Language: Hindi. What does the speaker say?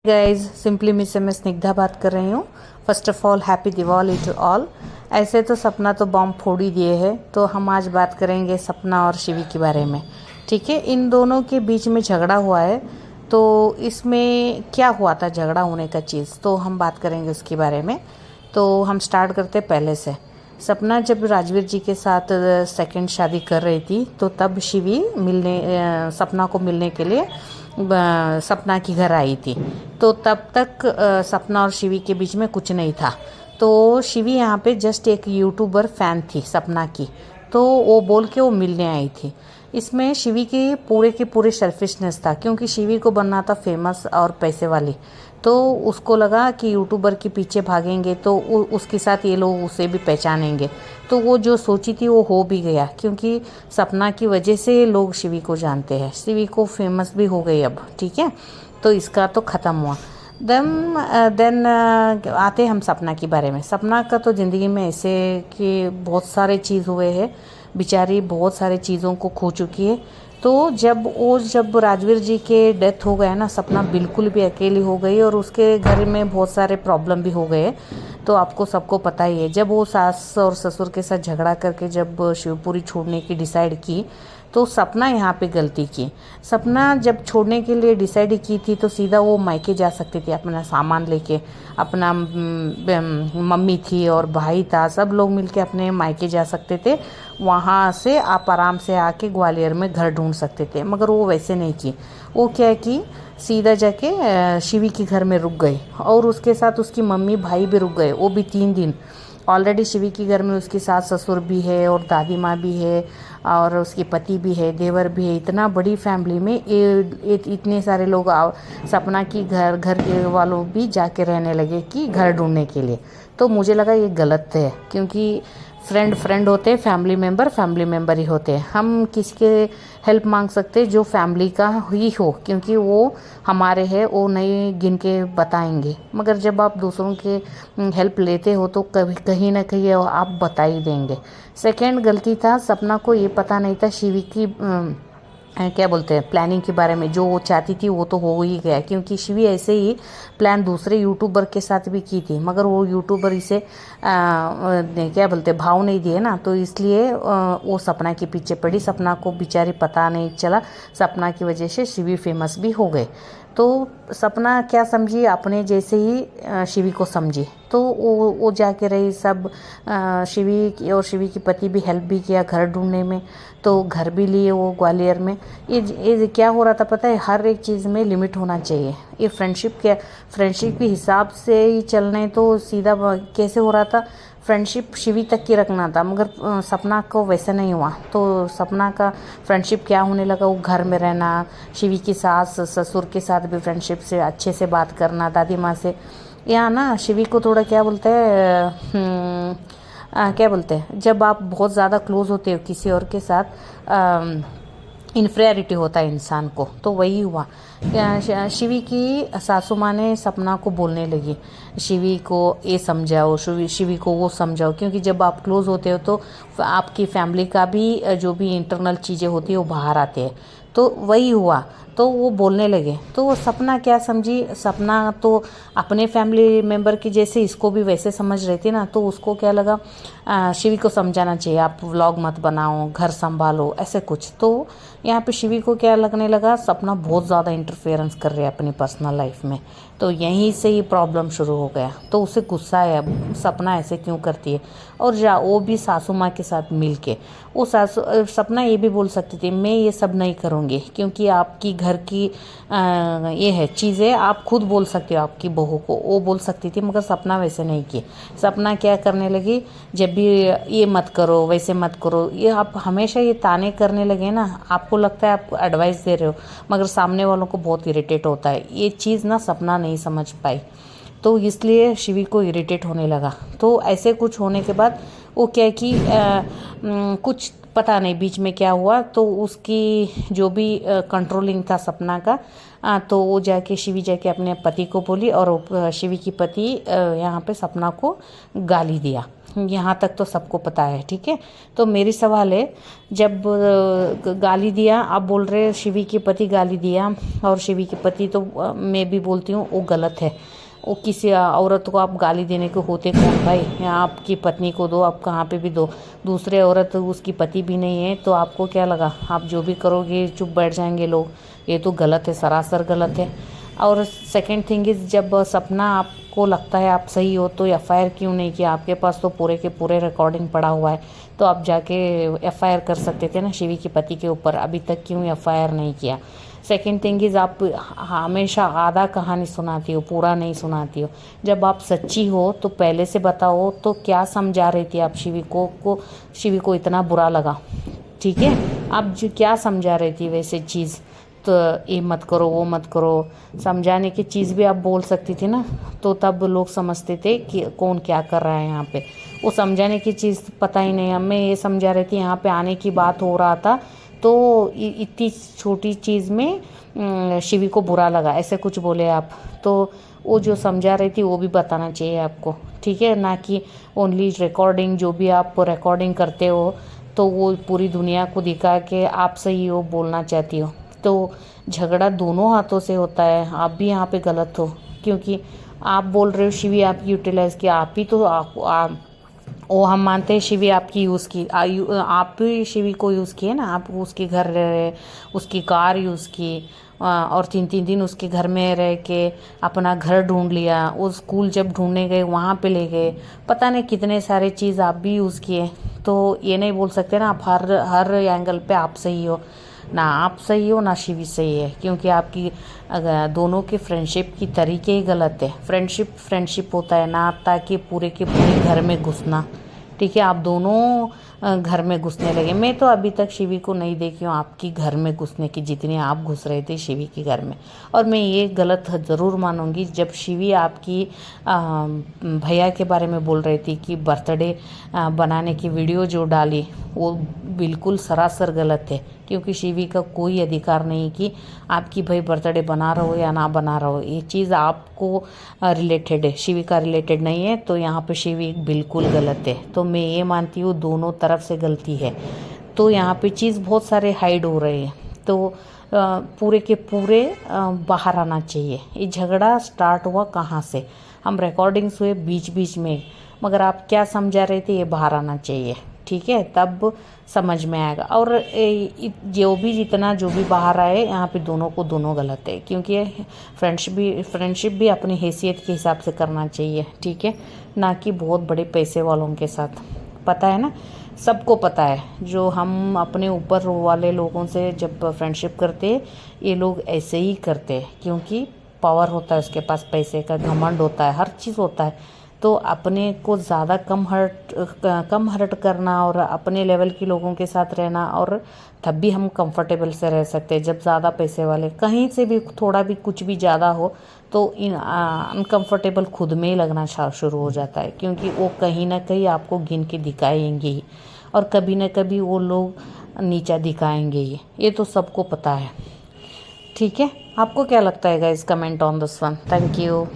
गाइज सिंपली मिस से मैं स्निग्धा बात कर रही हूँ। First of all happy Diwali to all. ऐसे तो सपना तो बॉम्ब फोड़ ही दिए है, तो हम आज बात करेंगे सपना और शिवी के बारे में। ठीक है, इन दोनों के बीच में झगड़ा हुआ है, तो इसमें क्या हुआ था झगड़ा होने का चीज़, तो हम बात करेंगे उसके बारे में। तो हम स्टार्ट करते पहले से। सपना जब राजवीर जी के साथ सेकंड शादी कर रही थी, तो तब शिवी सपना को मिलने के लिए सपना की घर आई थी। तो तब तक सपना और शिवी के बीच में कुछ नहीं था। तो शिवी यहाँ पे जस्ट एक यूट्यूबर फ़ैन थी सपना की, तो वो बोल के वो मिलने आई थी। इसमें शिवी के पूरे सेल्फिशनेस था, क्योंकि शिवी को बनना था फेमस और पैसे वाली। तो उसको लगा कि यूट्यूबर के पीछे भागेंगे तो उसके साथ ये लोग उसे भी पहचानेंगे। तो वो जो सोची थी वो हो भी गया, क्योंकि सपना की वजह से लोग शिवी को जानते हैं। शिवी को फेमस भी हो गई अब। ठीक है, तो इसका तो ख़त्म हुआ। देन आते हम सपना के बारे में। सपना का तो ज़िंदगी में ऐसे कि बहुत सारे चीज़ हुए हैं, बेचारी बहुत सारे चीज़ों को खो चुकी है। तो जब राजवीर जी के डेथ हो गया ना, सपना बिल्कुल भी अकेली हो गई, और उसके घर में बहुत सारे प्रॉब्लम भी हो गए। तो आपको सबको पता ही है, जब वो सास और ससुर के साथ झगड़ा करके जब शिवपुरी छोड़ने की डिसाइड की, तो सपना यहाँ पे गलती की। सपना जब छोड़ने के लिए डिसाइड की थी, तो सीधा वो मायके जा सकती थी अपना सामान लेके। अपना मम्मी थी और भाई था, सब लोग मिलके अपने मायके जा सकते थे। वहाँ से आप आराम से आके ग्वालियर में घर ढूंढ सकते थे, मगर वो वैसे नहीं की। वो क्या की, सीधा जाके शिवी के घर में रुक गई, और उसके साथ उसकी मम्मी भाई भी रुक गए, वो भी 3 दिन। ऑलरेडी शिवी के घर में उसकी सास ससुर भी है, और दादी माँ भी है, और उसके पति भी है, देवर भी है। इतना बड़ी फैमिली में इतने सारे लोग सपना की घर घर के वालों भी जाके रहने लगे कि घर ढूंढने के लिए। तो मुझे लगा ये गलत है, क्योंकि फ्रेंड फ्रेंड होते हैं, फैमिली मेम्बर ही होते हैं। हम किसके हेल्प मांग सकते हैं जो फैमिली का ही हो, क्योंकि वो हमारे हैं, वो नहीं गिन के बताएंगे। मगर जब आप दूसरों के हेल्प लेते हो, तो कभी कहीं ना कहीं आप बता ही देंगे। सेकेंड गलती था, सपना को ये पता नहीं था शिवी की क्या बोलते हैं प्लानिंग के बारे में। जो वो चाहती थी वो तो हो ही गया, क्योंकि शिवी ऐसे ही प्लान दूसरे यूट्यूबर के साथ भी की थी, मगर वो यूट्यूबर इसे क्या बोलते भाव नहीं दिए ना, तो इसलिए वो सपना के पीछे पड़ी। सपना को बेचारी पता नहीं चला, सपना की वजह से शिवी फेमस भी हो गए। तो सपना क्या समझी, अपने जैसे ही शिवी को समझी। तो वो जाके रही सब। शिवी और शिवी की पति भी हेल्प भी किया घर ढूंढने में, तो घर भी लिए वो ग्वालियर में। ये क्या हो रहा था पता है, हर एक चीज़ में लिमिट होना चाहिए। ये फ्रेंडशिप के हिसाब से ही चलने, तो सीधा कैसे हो रहा था, फ्रेंडशिप शिवी तक की रखना था, मगर सपना को वैसे नहीं हुआ। तो सपना का फ्रेंडशिप क्या होने लगा, वो घर में रहना, शिवी की सास ससुर के साथ भी फ्रेंडशिप से अच्छे से बात करना, दादी माँ से। यहाँ ना शिवी को थोड़ा क्या बोलते हैं, क्या बोलते हैं, जब आप बहुत ज़्यादा क्लोज होते हो किसी और के साथ, इन्फेरिटी होता है इंसान को, तो वही हुआ। शिवी की सासू माँ ने सपना को बोलने लगी, शिवी को ये समझाओ, शिवी को वो समझाओ, क्योंकि जब आप क्लोज होते हो तो आपकी फैमिली का भी जो भी इंटरनल चीज़ें होती है वो बाहर आते हैं। तो वही हुआ, तो वो बोलने लगे। तो वो सपना क्या समझी, सपना तो अपने फैमिली मेम्बर की जैसे इसको भी वैसे समझ रही थी ना, तो उसको क्या लगा, शिवी को समझाना चाहिए, आप व्लॉग मत बनाओ, घर संभालो, ऐसे कुछ। तो यहाँ पे शिवी को क्या लगने लगा, सपना बहुत ज़्यादा इंटरफेरेंस कर रही है अपनी पर्सनल लाइफ में। तो यहीं से ही प्रॉब्लम शुरू हो गया। तो उसे गुस्सा है, सपना ऐसे क्यों करती है। और वो भी सासू माँ के साथ मिल के, वो सपना ये भी बोल सकती थी, मैं ये सब नहीं करूँगी, क्योंकि आपकी घर की ये है चीज़ें, आप खुद बोल सकते हो आपकी बहू को, वो बोल सकती थी, मगर सपना वैसे नहीं की। सपना क्या करने लगी, जब भी ये मत करो, वैसे मत करो, ये आप हमेशा ये ताने करने लगे ना, आपको लगता है आप एडवाइस दे रहे हो, मगर सामने वालों को बहुत इरिटेट होता है। ये चीज़ ना सपना नहीं समझ पाई। तो इसलिए शिवी को इरिटेट होने लगा। तो ऐसे कुछ होने के बाद वो क्या है कि कुछ पता नहीं बीच में क्या हुआ, तो उसकी जो भी कंट्रोलिंग था सपना का, तो वो जाके शिवी जाके अपने पति को बोली और शिवी की पति यहाँ पे सपना को गाली दिया। यहाँ तक तो सबको पता है, ठीक है। तो मेरी सवाल है, जब गाली दिया, आप बोल रहे शिवी के पति गाली दिया, और शिवी के पति तो मैं भी बोलती हूँ वो गलत है। वो किसी औरत को आप गाली देने को होते कौन भाई? या आपकी पत्नी को दो, आप कहाँ पे भी दो, दूसरे औरत उसकी पति भी नहीं है तो आपको क्या लगा आप जो भी करोगे चुप बैठ जाएंगे लोग? ये तो गलत है, सरासर गलत है। और सेकंड थिंग इज़, जब सपना आपको लगता है आप सही हो तो एफआईआर क्यों नहीं किया? आपके पास तो पूरे के पूरे रिकॉर्डिंग पड़ा हुआ है, तो आप जाके एफआईआर कर सकते थे ना शिवी के पति के ऊपर। अभी तक क्यों एफआईआर नहीं किया? सेकेंड थिंग इज़, आप हमेशा आधा कहानी सुनाती हो, पूरा नहीं सुनाती हो। जब आप सच्ची हो तो पहले से बताओ। तो क्या समझा रही थी आप शिवी को शिवी को इतना बुरा लगा, ठीक है? आप जो क्या समझा रही थी वैसे चीज़, तो ये मत करो वो मत करो, समझाने की चीज़ भी आप बोल सकती थी ना, तो तब लोग समझते थे कि कौन क्या कर रहा है यहाँ पे। वो समझाने की चीज़ पता ही नहीं। हमें ये समझा रही थी यहाँ पे आने की बात हो रहा था, तो इतनी छोटी चीज़ में शिवी को बुरा लगा, ऐसे कुछ बोले आप। तो वो जो समझा रही थी वो भी बताना चाहिए आपको, ठीक है? ना कि ओनली रिकॉर्डिंग, जो भी आप रिकॉर्डिंग करते हो तो वो पूरी दुनिया को दिखा के आप सही हो बोलना चाहती हो। तो झगड़ा दोनों हाथों से होता है, आप भी यहाँ पे गलत हो, क्योंकि आप बोल रहे हो शिवी आपकी यूटिलाइज़ किया, आप ही तो आप वो हम मानते हैं शिवी आपकी यूज़ की, आप भी शिवी को यूज़ किए ना, आप उसके घर रहे, उसकी कार यूज़ की, और 3-3 दिन उसके घर में रह के अपना घर ढूंढ लिया, वो स्कूल जब ढूंढने गए वहाँ पे ले गए, पता नहीं कितने सारे चीज़ आप भी यूज़ किए। तो ये नहीं बोल सकते ना आप हर एंगल पे आप सही हो। ना आप सही हो ना शिवी सही है, क्योंकि आपकी अगर दोनों के फ्रेंडशिप की तरीके ही गलत है। फ्रेंडशिप होता है ना, ताकि पूरे के पूरे घर में घुसना, ठीक है? आप दोनों घर में घुसने लगे। मैं तो अभी तक शिवी को नहीं देखी हूँ आपकी घर में घुसने की, जितनी आप घुस रहे थे शिवी के घर में। और मैं ये गलत ज़रूर मानूंगी जब शिवी आपकी भैया के बारे में बोल रही थी कि बर्थडे बनाने की वीडियो जो डाली वो बिल्कुल सरासर गलत है, क्योंकि शिवी का कोई अधिकार नहीं कि आपकी भाई बर्थडे बना रहा हो या ना बना रहा हो। ये चीज़ आपको रिलेटेड है, शिवी का रिलेटेड नहीं है। तो यहाँ पे शिवी बिल्कुल गलत है। तो मैं ये मानती हूँ दोनों तरफ से गलती है। तो यहाँ पे चीज़ बहुत सारे हाइड हो रहे हैं, तो पूरे के पूरे बाहर आना चाहिए। ये झगड़ा स्टार्ट हुआ कहाँ से? हम रिकॉर्डिंग्स हुए बीच बीच में, मगर आप क्या समझा रहे थे ये बाहर आना चाहिए, ठीक है? तब समझ में आएगा। और जो भी बाहर आए, यहाँ पे दोनों को दोनों गलत है, क्योंकि फ्रेंडशिप भी अपनी हैसियत के हिसाब से करना चाहिए, ठीक है? ना कि बहुत बड़े पैसे वालों के साथ। पता है ना, सबको पता है, जो हम अपने ऊपर वाले लोगों से जब फ्रेंडशिप करते हैं ये लोग ऐसे ही करते हैं, क्योंकि पावर होता है उसके पास, पैसे का घमंड होता है, हर चीज़ होता है। तो अपने को ज़्यादा कम हर्ट करना और अपने लेवल के लोगों के साथ रहना, और तब भी हम कंफर्टेबल से रह सकते हैं। जब ज़्यादा पैसे वाले कहीं से भी थोड़ा भी कुछ भी ज़्यादा हो तो अनकंफर्टेबल खुद में ही लगना शुरू हो जाता है, क्योंकि वो कहीं ना कहीं आपको गिन के दिखाएंगे ही, और कभी ना कभी वो लोग नीचा दिखाएंगे ही। ये तो सबको पता है, ठीक है? आपको क्या लगता है guys? Comment on this one. Thank you.